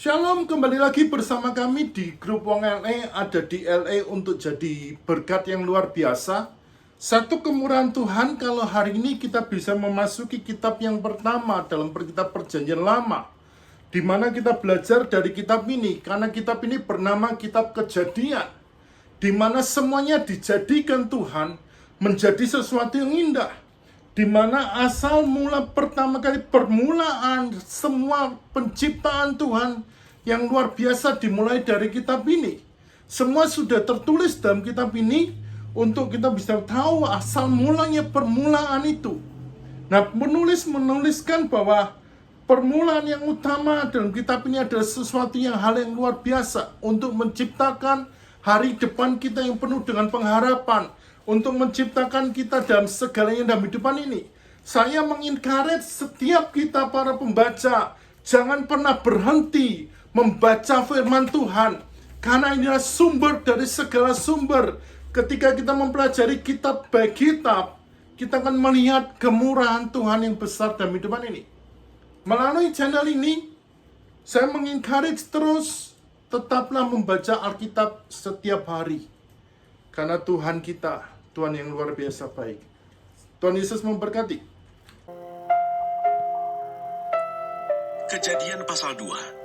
Shalom, kembali lagi bersama kami di grup Wong LA, ada di LA untuk jadi berkat yang luar biasa. Satu kemurahan Tuhan kalau hari ini kita bisa memasuki kitab yang pertama dalam kitab Perjanjian Lama, di mana kita belajar dari kitab ini, karena kitab ini bernama Kitab Kejadian, di mana semuanya dijadikan Tuhan menjadi sesuatu yang indah, di mana asal mula pertama kali permulaan semua penciptaan Tuhan yang luar biasa dimulai dari kitab ini. Semua sudah tertulis dalam kitab ini untuk kita bisa tahu asal mulanya permulaan itu. Nah, penulis menuliskan bahwa permulaan yang utama dalam kitab ini adalah sesuatu yang hal yang luar biasa untuk menciptakan hari depan kita yang penuh dengan pengharapan, untuk menciptakan kita dalam segalanya dalam hidupan ini. Saya mengencourage setiap kita para pembaca, jangan pernah berhenti membaca firman Tuhan, karena inilah sumber dari segala sumber. Ketika kita mempelajari kitab baik kitab, kita akan melihat kemurahan Tuhan yang besar dalam hidupan ini. Melalui channel ini, saya mengencourage terus, tetaplah membaca Alkitab setiap hari. Karena Tuhan kita, Tuhan yang luar biasa baik. Tuhan Yesus memberkati. Kejadian pasal 2.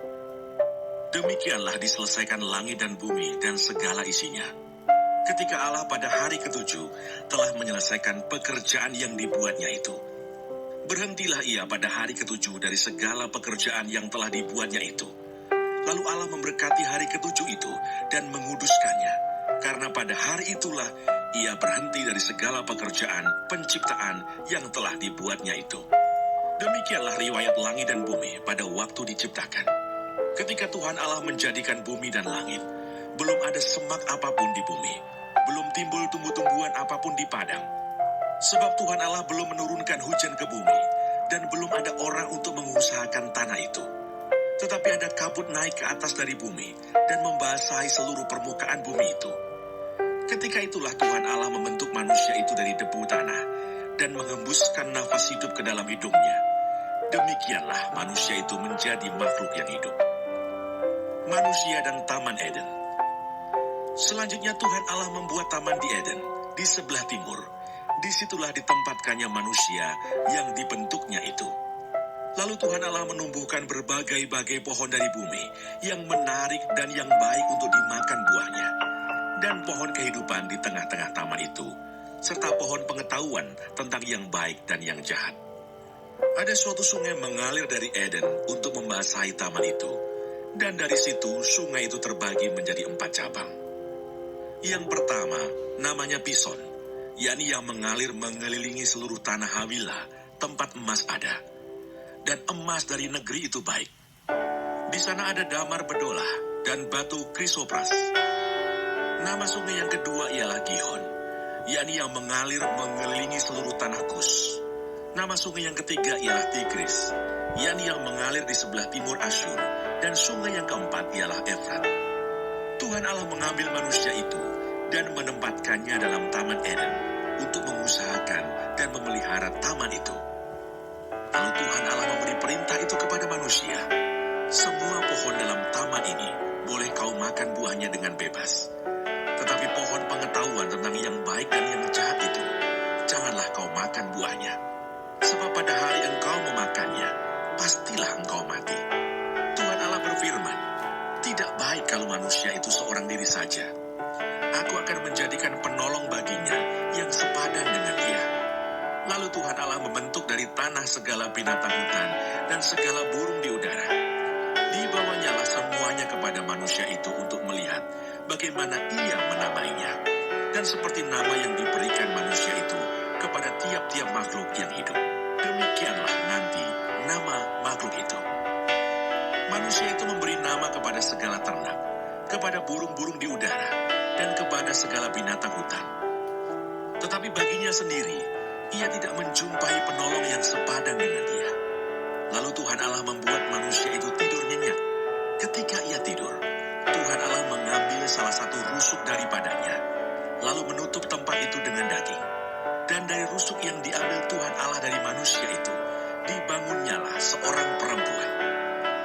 Demikianlah diselesaikan langit dan bumi dan segala isinya. Ketika Allah pada hari ketujuh telah menyelesaikan pekerjaan yang dibuatnya itu. Berhentilah ia pada hari ketujuh dari segala pekerjaan yang telah dibuatnya itu. Lalu Allah memberkati hari ketujuh itu dan menguduskannya. Karena pada hari itulah ia berhenti dari segala pekerjaan penciptaan yang telah dibuatnya itu. Demikianlah riwayat langit dan bumi pada waktu diciptakan. Ketika Tuhan Allah menjadikan bumi dan langit, belum ada semak apapun di bumi, belum timbul tumbuh-tumbuhan apapun di padang. Sebab Tuhan Allah belum menurunkan hujan ke bumi, dan belum ada orang untuk mengusahakan tanah itu. Tetapi ada kabut naik ke atas dari bumi, dan membasahi seluruh permukaan bumi itu. Ketika itulah Tuhan Allah membentuk manusia itu dari debu tanah, dan menghembuskan nafas hidup ke dalam hidungnya. Demikianlah manusia itu menjadi makhluk yang hidup. Manusia dan Taman Eden. Selanjutnya Tuhan Allah membuat taman di Eden, di sebelah timur. Disitulah ditempatkannya manusia yang dibentuknya itu. Lalu Tuhan Allah menumbuhkan berbagai-bagai pohon dari bumi, yang menarik dan yang baik untuk dimakan buahnya. Dan pohon kehidupan di tengah-tengah taman itu, serta pohon pengetahuan tentang yang baik dan yang jahat. Ada suatu sungai mengalir dari Eden untuk membasahi taman itu, dan dari situ sungai itu terbagi menjadi 4 cabang. Yang pertama namanya Pison, yakni yang mengalir mengelilingi seluruh tanah Hawila, tempat emas ada. Dan emas dari negeri itu baik. Di sana ada damar bedolah dan batu krisopras. Nama sungai yang kedua ialah Gihon, yakni yang mengalir mengelilingi seluruh tanah Kus. Nama sungai yang ketiga ialah Tigris, yakni yang mengalir di sebelah timur Asyur. Dan sungai yang keempat ialah Efrat. Tuhan Allah mengambil manusia itu dan menempatkannya dalam Taman Eden untuk mengusahakan dan memelihara taman itu. Lalu Tuhan Allah memberi perintah itu kepada manusia. Semua pohon dalam taman ini boleh kau makan buahnya dengan bebas. Tetapi pohon pengetahuan tentang yang baik dan yang jahat itu, janganlah kau makan buahnya. Sebab pada hari engkau memakannya, pastilah engkau mati. Tuhan Allah berfirman, tidak baik kalau manusia itu seorang diri saja. Aku akan menjadikan penolong baginya yang sepadan dengan dia. Lalu Tuhan Allah membentuk dari tanah segala binatang hutan dan segala burung di udara. Dibawanyalah semuanya kepada manusia itu untuk melihat bagaimana ia menamainya. Dan seperti nama yang diberikan manusia itu kepada tiap-tiap makhluk yang hidup, demikianlah nanti nama makhluk itu. Manusia itu memberi nama kepada segala ternak, kepada burung-burung di udara, dan kepada segala binatang hutan. Tetapi baginya sendiri, ia tidak menjumpai penolong yang sepadan dengan dia. Lalu Tuhan Allah membuat manusia itu tidur nyenyak. Ketika ia tidur, Tuhan Allah mengambil salah satu rusuk daripadanya, lalu menutup tempat itu dengan daging. Dan dari rusuk yang diambil Tuhan Allah dari manusia itu, dibangunnyalah seorang perempuan.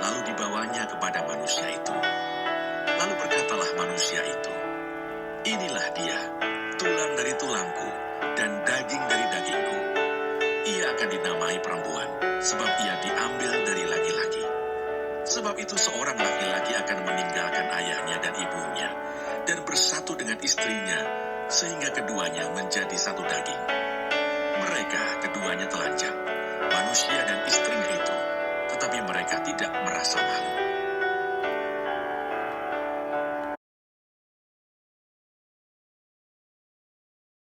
Lalu dibawanya kepada manusia manusia itu. Lalu berkatalah manusia itu, "Inilah dia, tulang dari tulangku dan daging dari dagingku. Ia akan dinamai perempuan, sebab ia diambil dari laki-laki. Sebab itu seorang laki-laki akan meninggalkan ayahnya dan ibunya, dan bersatu dengan istrinya, sehingga keduanya menjadi satu daging. Mereka keduanya telanjang, manusia dan istrinya itu, tetapi mereka tidak merasa malu.